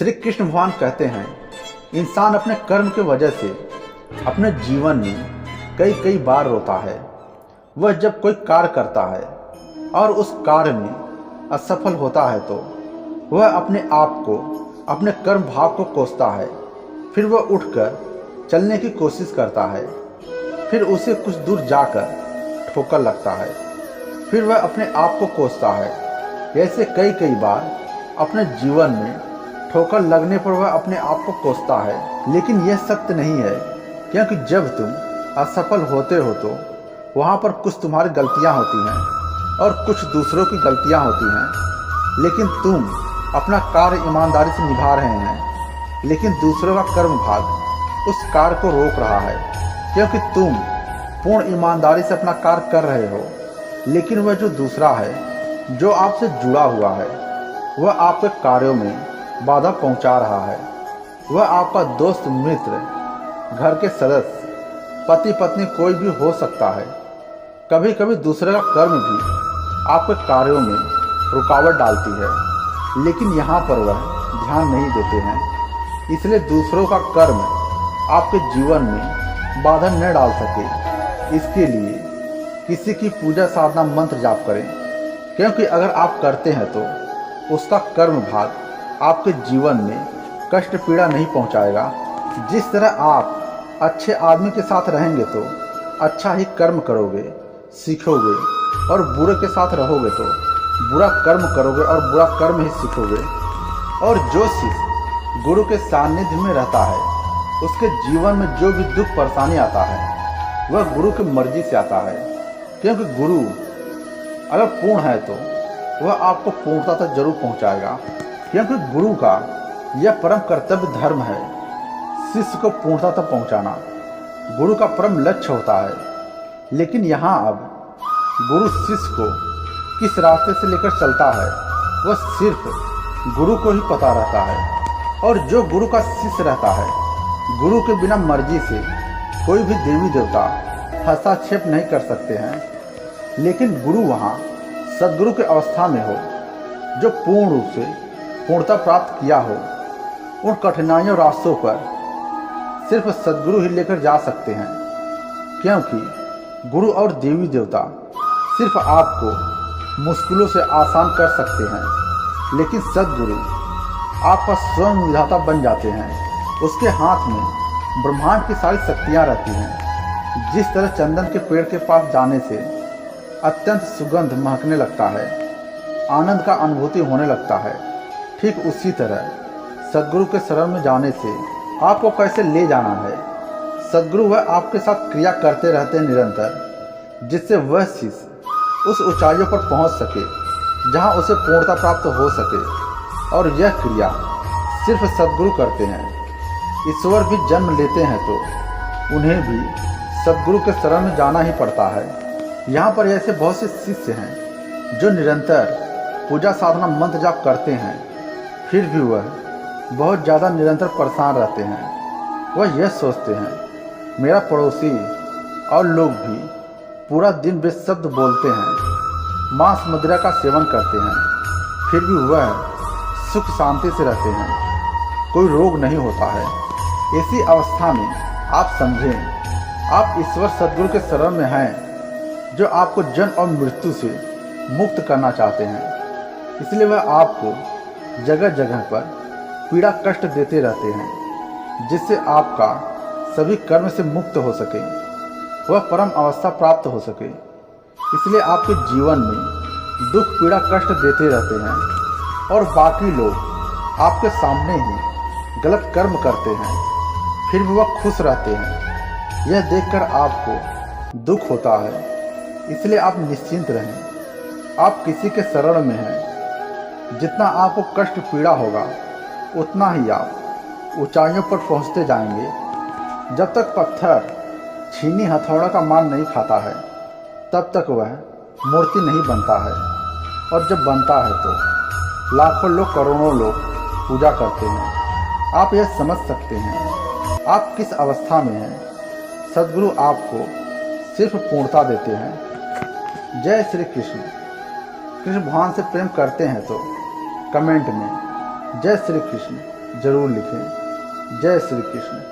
श्री कृष्ण भगवान कहते हैं, इंसान अपने कर्म की वजह से अपने जीवन में कई कई बार रोता है। वह जब कोई कार्य करता है और उस कार्य में असफल होता है तो वह अपने आप को, अपने कर्म भाव को कोसता है। फिर वह उठकर चलने की कोशिश करता है। फिर उसे कुछ दूर जाकर ठोकर लगता है। फिर वह अपने आप को कोसता है। ऐसे कई कई बार अपने जीवन में ठोकर लगने पर वह अपने आप को कोसता है। लेकिन यह सत्य नहीं है, क्योंकि जब तुम असफल होते हो तो वहाँ पर कुछ तुम्हारी गलतियाँ होती हैं और कुछ दूसरों की गलतियाँ होती हैं। लेकिन तुम अपना कार्य ईमानदारी से निभा रहे हैं, लेकिन दूसरों का कर्म भाग उस कार्य को रोक रहा है। क्योंकि तुम पूर्ण ईमानदारी से अपना कार्य कर रहे हो, लेकिन वह जो दूसरा है, जो आपसे जुड़ा हुआ है, वह आपके कार्यों में बाधा पहुंचा रहा है। वह आपका दोस्त, मित्र, घर के सदस्य, पति पत्नी, कोई भी हो सकता है। कभी कभी दूसरे का कर्म भी आपके कार्यों में रुकावट डालती है, लेकिन यहाँ पर वह ध्यान नहीं देते हैं। इसलिए दूसरों का कर्म आपके जीवन में बाधा न डाल सके, इसके लिए किसी की पूजा साधना मंत्र जाप करें। क्योंकि अगर आप करते हैं तो उसका कर्म भाग आपके जीवन में कष्ट पीड़ा नहीं पहुंचाएगा। जिस तरह आप अच्छे आदमी के साथ रहेंगे तो अच्छा ही कर्म करोगे, सीखोगे, और बुरे के साथ रहोगे तो बुरा कर्म करोगे और बुरा कर्म ही सीखोगे। और जो शिष्य गुरु के सानिध्य में रहता है, उसके जीवन में जो भी दुख परेशानी आता है, वह गुरु की मर्जी से आता है। क्योंकि गुरु अगर पूर्ण है तो वह आपको पूर्णता तक जरूर पहुंचाएगा। क्योंकि गुरु का यह परम कर्तव्य धर्म है, शिष्य को पूर्णता तक पहुंचाना गुरु का परम लक्ष्य होता है। लेकिन यहाँ अब गुरु शिष्य को किस रास्ते से लेकर चलता है, वह सिर्फ गुरु को ही पता रहता है। और जो गुरु का शिष्य रहता है, गुरु के बिना मर्जी से कोई भी देवी देवता हस्तक्षेप नहीं कर सकते हैं। लेकिन गुरु वहाँ सद्गुरु की अवस्था में हो, जो पूर्ण रूप से पूर्णता प्राप्त किया हो। उन कठिनाइयों रास्तों पर सिर्फ सद्गुरु ही लेकर जा सकते हैं। क्योंकि गुरु और देवी देवता सिर्फ आपको मुश्किलों से आसान कर सकते हैं, लेकिन सद्गुरु आपका स्वयं विधाता बन जाते हैं। उसके हाथ में ब्रह्मांड की सारी शक्तियाँ रहती हैं। जिस तरह चंदन के पेड़ के पास जाने से अत्यंत सुगंध महकने लगता है, आनंद का अनुभूति होने लगता है, ठीक उसी तरह सद्गुरु के शरण में जाने से आपको कैसे ले जाना है। सद्गुरु वह आपके साथ क्रिया करते रहते हैं निरंतर, जिससे वह शिष्य उस ऊंचाइयों पर पहुंच सके जहां उसे पूर्णता प्राप्त हो सके। और यह क्रिया सिर्फ सद्गुरु करते हैं। ईश्वर भी जन्म लेते हैं तो उन्हें भी सद्गुरु के शरण में जाना ही पड़ता है। यहाँ पर ऐसे बहुत से शिष्य हैं जो निरंतर पूजा साधना मंत्र जाप करते हैं, फिर भी वह बहुत ज़्यादा निरंतर परेशान रहते हैं। वह यह सोचते हैं, मेरा पड़ोसी और लोग भी पूरा दिन बेशब्द बोलते हैं, मांस मदिरा का सेवन करते हैं, फिर भी वह सुख शांति से रहते हैं, कोई रोग नहीं होता है। ऐसी अवस्था में आप समझें, आप ईश्वर सद्गुरु के शरण में हैं, जो आपको जन्म और मृत्यु से मुक्त करना चाहते हैं। इसलिए वह आपको जगह जगह पर पीड़ा कष्ट देते रहते हैं, जिससे आपका सभी कर्म से मुक्त हो सके, वह परम अवस्था प्राप्त हो सके। इसलिए आपके जीवन में दुख पीड़ा कष्ट देते रहते हैं और बाकी लोग आपके सामने ही गलत कर्म करते हैं, फिर भी वह खुश रहते हैं। यह देखकर आपको दुख होता है। इसलिए आप निश्चिंत रहें। आप किसी के शरण में हैं, जितना आपको कष्ट पीड़ा होगा उतना ही आप ऊंचाइयों पर पहुंचते जाएंगे। जब तक पत्थर छीनी हथौड़ा का मार नहीं खाता है, तब तक वह मूर्ति नहीं बनता है। और जब बनता है तो लाखों लोग, करोड़ों लोग पूजा करते हैं। आप यह समझ सकते हैं आप किस अवस्था में हैं। सद्गुरु आपको सिर्फ पूर्णता देते हैं। जय श्री कृष्ण। कृष्ण भगवान से प्रेम करते हैं तो कमेंट में जय श्री कृष्ण ज़रूर लिखें। जय श्री कृष्ण।